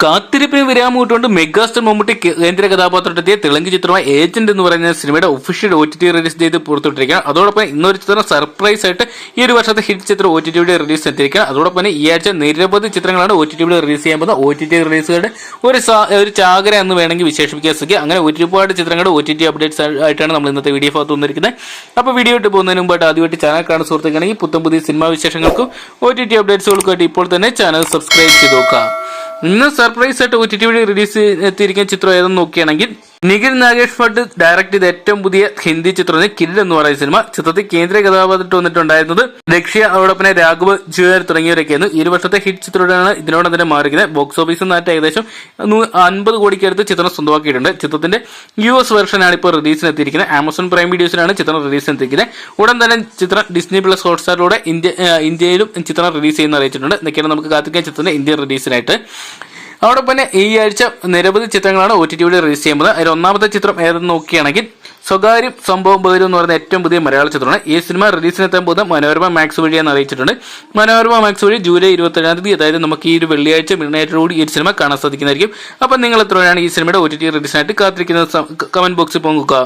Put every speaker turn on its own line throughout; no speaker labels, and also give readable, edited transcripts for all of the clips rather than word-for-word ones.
കാത്തിരിപ്പിന് വിരാമമിട്ടുകൊണ്ട് മെഗാസ്റ്റാർ മമ്മൂട്ടി കേന്ദ്ര കഥാപാത്രത്തെത്തിയ തെലുങ്ക് ചിത്രമായ ഏജന്റ് എന്ന് പറയുന്ന സിനിമയുടെ ഒഫീഷ്യൽ OTT റിലീസ് ചെയ്ത് പുറത്തുവിട്ടിരിക്കുകയാണ്. അതോടൊപ്പം ഇന്നൊരു ചിത്രം സർപ്രൈസ് ആയിട്ട് ഈ ഒരു വർഷത്തെ ഹിറ്റ് ചിത്രം OTT റിലീസ് എത്തിയിരിക്കുകയാണ്. അതോടൊപ്പം തന്നെ ഈ ആഴ്ച നിരവധി ചിത്രങ്ങളാണ് OTT റിലീസ് ചെയ്യാൻ പോകുന്നത്. OTT റിലീസുകളുടെ ഒരു ചാകര എന്ന് വേണമെങ്കിൽ വിശേഷിപ്പിക്കാൻ സാധിക്കും. അങ്ങനെ ഒരുപാട് ചിത്രങ്ങളുടെ OTT അപ്ഡേറ്റ്സ് ആയിട്ടാണ് നമ്മൾ ഇന്നത്തെ വീഡിയോ ഭാഗത്ത് വന്നിരിക്കുന്നത്. അപ്പോൾ വീഡിയോ ഇട്ട് പോകുന്നതിന് മുമ്പായിട്ട് ആദ്യമായിട്ട് ചാനൽ കാണുന്ന സുഹൃത്തുക്കളാണെങ്കിൽ പുത്തൻ പുതിയ സിനിമാ വിശേഷങ്ങൾക്കും OTT അപ്ഡേറ്റ്സുകൾക്കുമായിട്ട് ഇപ്പോൾ തന്നെ ചാനൽ സബ്സ്ക്രൈബ് ചെയ്ത് നോക്കാം. ഇന്ന് സർപ്രൈസ് ആയിട്ട് OTT റിലീസ് എത്തിയിരിക്കുന്ന ചിത്രം ഏതെന്ന് നോക്കുകയാണെങ്കിൽ നിഖിൽ നാഗേഷ് ഭട്ട് ഡയറക്ട് ചെയ്ത ഏറ്റവും പുതിയ ഹിന്ദി ചിത്രമാണ് കിൽ എന്ന് പറയുന്ന സിനിമ. ചിത്രത്തിൽ കേന്ദ്ര കഥാപാത്രത്തിൽ വന്നിട്ടുണ്ടായിരുന്നത് ലക്ഷ്യ, അതോടൊപ്പം രാഘവ് ജുവർ തുടങ്ങിയവരൊക്കെയായിരുന്നു. ഈ ഒരു വർഷത്തെ ഹിറ്റ് ചിത്രമാണ് ഇതിനോട് തന്നെ മാറിയിരിക്കുന്നത്. ബോക്സ് ഓഫീസിൽ നിന്നായിട്ട് ഏകദേശം 50 കോടിക്ക് അടുത്ത് ചിത്രം സ്വന്തമാക്കിയിട്ടുണ്ട്. ചിത്രത്തിന്റെ US വെർഷനാണ് ഇപ്പോൾ റിലീസിന് എത്തിയിരിക്കുന്നത്. ആമസോൺ പ്രൈം വീഡിയോസിലാണ് ചിത്രം റിലീസിന് എത്തിയിരിക്കുന്നത്. ഉടൻ തന്നെ ചിത്രം ഡിസ്നി പ്ലസ് ഹോട്ട്സ്റ്റാറിലൂടെ ഇന്ത്യയിലും ചിത്രം റിലീസ് ചെയ്യുന്ന അറിയിച്ചിട്ടുണ്ട്. എന്നൊക്കെയാണ് നമുക്ക് കാത്തിരിക്കാൻ ചിത്രത്തിന്റെ ഇന്ത്യൻ റിലീസിനായിട്ട്. അതോടൊപ്പം തന്നെ ഈ ആഴ്ച നിരവധി ചിത്രങ്ങളാണ് OTT റിലീസ് ചെയ്യുന്നത്. അതിൽ ഒന്നാമത്തെ ചിത്രം ഏതെന്ന് നോക്കുകയാണെങ്കിൽ സ്വകാര്യം സംഭവം ബഹുരം എന്ന് പറയുന്ന ഏറ്റവും പുതിയ മലയാള ചിത്രമാണ്. ഈ സിനിമ റിലീസിനെത്താൻ പോകുന്ന മനോരമ മാക്സ് വഴിയാന്ന് അറിയിച്ചിട്ടുണ്ട്. മനോരമ മാക്സ് വഴി ജൂലൈ 27 അതായത് നമുക്ക് ഈ ഒരു വെള്ളിയാഴ്ച മിഡ്നൈറ്റോടുകൂടി ഈ ഒരു സിനിമ കാണാൻ സാധിക്കുന്നതായിരിക്കും. അപ്പം നിങ്ങൾ എത്രയാണ് ഈ സിനിമയുടെ OTT റിലീസിനായിട്ട് കാത്തിരിക്കുന്നത് കമന്റ് ബോക്സിൽ പങ്കുവെക്കുക.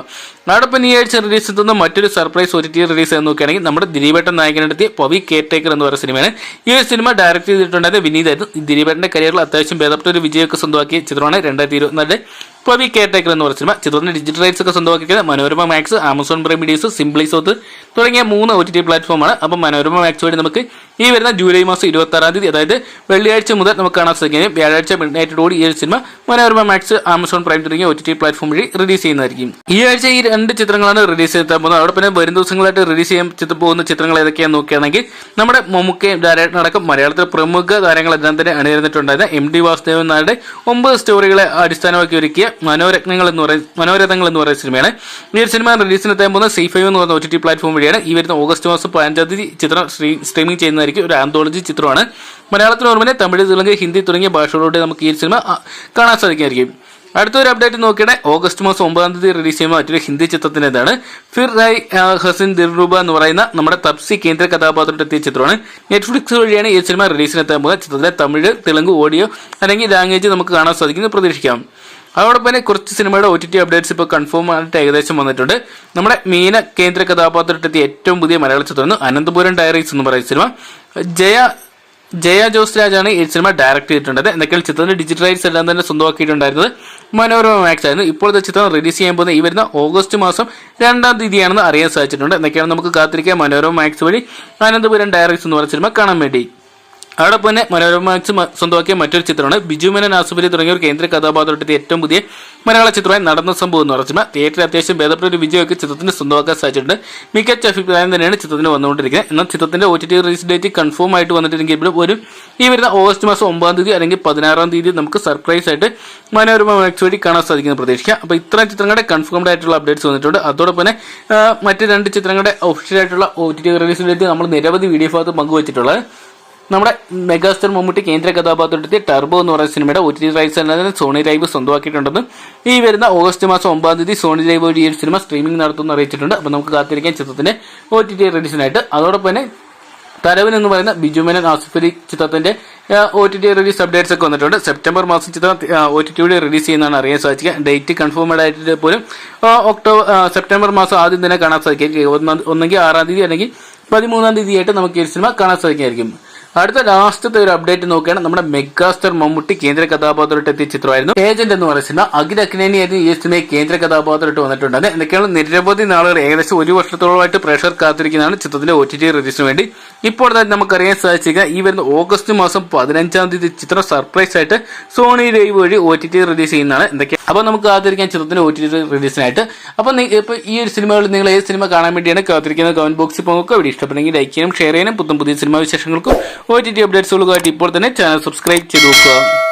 അതോടൊപ്പം ഈ ആഴ്ച റിലീസ് എത്തുന്ന മറ്റൊരു സർപ്രൈസ് OTT റിലീസ് എന്ന് നോക്കുകയാണെങ്കിൽ നമ്മുടെ ദിലീപേട്ടൻ നായകനെടുത്തിയ പവി കെയർടേക്കർ എന്ന് പറയുന്ന സിനിമയാണ്. ഈ ഒരു സിനിമ ഡയറക്ട് ചെയ്തിട്ടുണ്ടായത് വിനീതായിരുന്നു. ദിലീപേട്ടന്റെ കരിയറിൽ അത്യാവശ്യം ഭേദപ്പെട്ട ഒരു വിജയമൊക്കെ സ്വന്തമാക്കിയ ചിത്രമാണ് 2024 പവി കെയർടേക്കർ എന്ന് പറയുന്ന സിനിമ. ചിത്രത്തിന്റെ ഡിജിറ്റൽ റൈറ്റ്സ് ഒക്കെ സ്വന്തമാക്കിയത് Manorama Max, Amazon Prime videos, Simply South തുടങ്ങിയ 3 OTT പ്ലാറ്റ്ഫോമാണ്. അപ്പം മനോരമ മാക്സ് വഴി നമുക്ക് ഈ വരുന്ന ജൂലൈ മാസം 26 അതായത് വെള്ളിയാഴ്ച മുതൽ നമുക്ക് കാണാൻ സാധിക്കും. വ്യാഴാഴ്ച മിഡ്നൈറ്റോടുകൂടി ഈ ഒരു cinema Manorama Max, Amazon Prime തുടങ്ങിയ OTT പ്ലാറ്റ്ഫോം വഴി റിലീസ് ചെയ്യുന്നതായിരിക്കും. ഈ ആഴ്ച ഈ 2 ചിത്രങ്ങളാണ് റിലീസ് ചെയ്താൻ പോകുന്നത്. അതോടൊപ്പം തന്നെ വരും ദിവസങ്ങളായിട്ട് റിലീസ് ചെയ്യാൻ പോകുന്ന ചിത്രങ്ങൾ ഏതൊക്കെയാണെന്ന് നോക്കുകയാണെങ്കിൽ നമ്മുടെ മമ്മൂക്കയും ഡയറക്ടറടക്കം മലയാളത്തിലെ പ്രമുഖ താരങ്ങളെല്ലാം തന്നെ അണിനിരന്നിട്ടുണ്ടായിരുന്ന MD വാസുദേവൻ നായരുടെ 9 സ്റ്റോറികളെ അടിസ്ഥാനമാക്കി ഒരുക്കിയ മനോരത്നങ്ങൾ എന്ന് പറയുന്ന സിനിമയാണ്. ഈ ഒരു സിനിമ റിലീസിനെത്താൻ പോകുന്ന C5 എന്ന് പറയുന്ന OTT പ്ലാറ്റ്ഫോം വഴിയാണ്. ഈ വരുന്ന ഓഗസ്റ്റ് മാസം 15 ചിത്രം സ്ട്രീമിംഗ് ചെയ്യുന്നതായിരിക്കും. ഒരു ആന്തോളജി ചിത്രമാണ്. മലയാളത്തിന് ഓർമ്മ തമിഴ്, തെലുങ്ക്, ഹിന്ദി തുടങ്ങിയ ഭാഷകളോട് നമുക്ക് ഈ സിനിമ കാണാൻ സാധിക്കുന്നതായിരിക്കും. അടുത്തൊരു അപ്ഡേറ്റ് നോക്കിയാൽ ഓഗസ്റ്റ് മാസം 9 റിലീസ് ചെയ്യുമ്പോൾ മറ്റൊരു ഹിന്ദി ചിത്രത്തിൻ്റെതാണ് ഫിർ റായ് ഹസിൻ ദിൽറുബ എന്ന് പറയുന്ന നമ്മുടെ തപ്സി കേന്ദ്ര കഥാപാത്രത്തെത്തിയ ചിത്രമാണ്. നെറ്റ്ഫ്ലിക്സ് വഴിയാണ് ഈ സിനിമ റിലീസിനെത്താൻ പോകുന്നത്. ചിത്രത്തിലെ തമിഴ്, തെലുങ്ക് ഓഡിയോ അല്ലെങ്കിൽ ലാംഗ്വേജ് നമുക്ക് കാണാൻ സാധിക്കുന്നത് പ്രതീക്ഷിക്കാം. അതോടൊപ്പം തന്നെ കുറച്ച് സിനിമയുടെ OTT അപ്ഡേറ്റ്സ് ഇപ്പോൾ കൺഫേം ആയിട്ട് ഏകദേശം വന്നിട്ടുണ്ട്. നമ്മുടെ മീന കേന്ദ്ര കഥാപാത്രത്തെത്തിയ ഏറ്റവും പുതിയ മലയാള ചിത്രമാണ് അനന്തപുരം ഡയറീസ് എന്ന് പറയുന്ന സിനിമ. ജയ ജോസ് രാജാണ് ഈ സിനിമ ഡയറക്ട് ചെയ്തിട്ടുള്ളത്. എന്നൊക്കെയാണ് ചിത്രത്തിന്റെ ഡിജിറ്റൽ റൈറ്റ്സ് എല്ലാം തന്നെ സ്വന്തമാക്കിയിട്ടുണ്ടായിരുന്നത് മനോരമ മാക്സ് ആയിരുന്നു. ഇപ്പോഴത്തെ ചിത്രം റിലീസ് ചെയ്യാൻ പോകുന്ന ഈ വരുന്ന ഓഗസ്റ്റ് മാസം 2 അറിയാൻ സാധിച്ചിട്ടുണ്ട്. എന്നൊക്കെയാണ് നമുക്ക് കാത്തിരിക്കുക മനോരമ മാക്സ് വഴി അനന്തപുരം ഡയറീസ് എന്ന് പറയുന്ന സിനിമ കാണാൻ വേണ്ടി. അതോടൊപ്പം തന്നെ മനോരമ മാക്സ് സ്വന്തമാക്കിയ മറ്റൊരു ചിത്രമാണ് ബിജു മേനോൻ, ആസിഫ് അലി തുടങ്ങിയ ഒരു കേന്ദ്ര കഥാപാത്രത്തിന്റെ ഏറ്റവും പുതിയ മലയാള ചിത്രമായി നടന്ന സംഭവം എന്ന് പറഞ്ഞ സിനിമ. തിയേറ്ററിൽ അത്യാവശ്യം ഭേദപ്പെട്ട ഒരു വിജയമൊക്കെ ചിത്രത്തിന് സ്വന്തമാക്കാൻ സാധിച്ചിട്ടുണ്ട്. മികച്ച അഭിപ്രായം തന്നെയാണ് ചിത്രത്തിന് വന്നുകൊണ്ടിരിക്കുന്നത്. എന്നാൽ ചിത്രത്തിന്റെ OTT റിലീസ് ഡേറ്റ് കൺഫേം ആയിട്ട് വന്നിട്ടുണ്ടെങ്കിൽ ഒരു ഈ വരുന്ന ഓഗസ്റ്റ് മാസം 9 അല്ലെങ്കിൽ 16 നമുക്ക് സർപ്രൈസ് ആയിട്ട് മനോരമ മാക്സ് വഴി കാണാൻ സാധിക്കുന്ന പ്രതീക്ഷിക്കാം. അപ്പോൾ ഇത്രയും ചിത്രങ്ങളുടെ കൺഫേംഡ് ആയിട്ടുള്ള അപ്ഡേറ്റ്സ് വന്നിട്ടുണ്ട്. അതോടൊപ്പം തന്നെ മറ്റ് 2 ചിത്രങ്ങളുടെ ഒഫീഷ്യൽ ആയിട്ടുള്ള OTT റിലീസ് ഡേറ്റ് നമ്മൾ നിരവധി വീഡിയോ ഭാഗത്ത് പങ്കുവച്ചിട്ടുള്ളത്. നമ്മുടെ മെഗാസ്റ്റാർ മമ്മൂട്ടി കേന്ദ്ര കഥാപാത്രത്തെ ടർബോ എന്ന് പറയുന്ന സിനിമയുടെ OTT റൈറ്റ്സ് എല്ലാം സോണി ലൈവ് സ്വന്തമാക്കിയിട്ടുണ്ടെന്ന് ഈ വരുന്ന ഓഗസ്റ്റ് മാസം 9 സോണി ലൈവ് വഴി ഈ സിനിമ സ്ട്രീമിംഗ് നടത്തുമെന്ന് അറിയിച്ചിട്ടുണ്ട്. അപ്പോൾ നമുക്ക് കാത്തിരിക്കാൻ ചിത്രത്തിന്റെ OTT റിലീസിനായിട്ട്. അതോടൊപ്പം തന്നെ തരവൻ എന്ന് പറയുന്ന ബിജു മേനോൻ, ആസിഫ് അലി ചിത്രത്തിന്റെ OTT റിലീസ് അപ്ഡേറ്റ്സ് ഒക്കെ വന്നിട്ടുണ്ട്. സെപ്റ്റംബർ മാസം ചിത്രം OTT റിലീസ് ചെയ്യുന്നതാണ് അറിയാൻ സാധിക്കുക. ഡേറ്റ് കൺഫേംഡ് ആയിട്ട് പോലും സെപ്റ്റംബർ മാസം ആദ്യം തന്നെ കാണാൻ സാധിക്കും. ഒന്നെങ്കിൽ 6 അല്ലെങ്കിൽ 13 ആയിട്ട് നമുക്ക് ഈ സിനിമ കാണാൻ സാധിക്കുമായിരിക്കും. അടുത്ത ലാസ്റ്റത്തെ ഒരു അപ്ഡേറ്റ് നോക്കുകയാണ് നമ്മുടെ മെഗാസ്റ്റാർ മമ്മൂട്ടി കേന്ദ്ര കഥാപാത്രമായിട്ട് എത്തിയ ചിത്രമായിരുന്നു ഏജന്റ് എന്ന് പറയുന്ന സിനിമ. അഖിൽ അക്നേനി ആയിരുന്നു ഈ സിനിമയെ കേന്ദ്ര കഥാപാത്രമായിട്ട് വന്നിട്ടുണ്ട്. എന്നൊക്കെയാണ് നിരവധി നാളുകൾ ഏകദേശം 1 വർഷത്തോളമായിട്ട് പ്രേക്ഷകർ കാത്തിരിക്കുന്നതാണ് ചിത്രത്തിന്റെ OTT റിലീസിന് വേണ്ടി. ഇപ്പോൾ തന്നെ നമുക്കറിയാൻ സാധിക്കുക ഈ വരുന്ന ഓഗസ്റ്റ് മാസം 15 ചിത്രം സർപ്രൈസ് ആയിട്ട് സോണി ലൈവ് വഴി OTT റിലീസ് ചെയ്യുന്നതാണ്. എന്തൊക്കെയാണ് അപ്പോൾ നമുക്ക് കാത്തിരിക്കാൻ ചിത്രത്തിന്റെ OTT റിലീസിനായിട്ട്. അപ്പോൾ ഇപ്പോൾ ഈ ഒരു സിനിമകളിൽ നിങ്ങൾ ഏത് സിനിമ കാണാൻ വേണ്ടിയാണ് കാത്തിരിക്കുന്നത് കമന്റ് ബോക്സിൽ പോകുക. വീഡിയോ ഇഷ്ടപ്പെടുമെങ്കിൽ ലൈക്ക് ചെയ്യാനും ഷെയർ ചെയ്യാനും പുതിയ സിനിമാ വിശേഷങ്ങൾക്കും OTT അപ്ഡേറ്റ്സുകൾക്കായിട്ട് ഇപ്പോൾ തന്നെ ചാനൽ സബ്സ്ക്രൈബ് ചെയ്ത് നോക്കുക.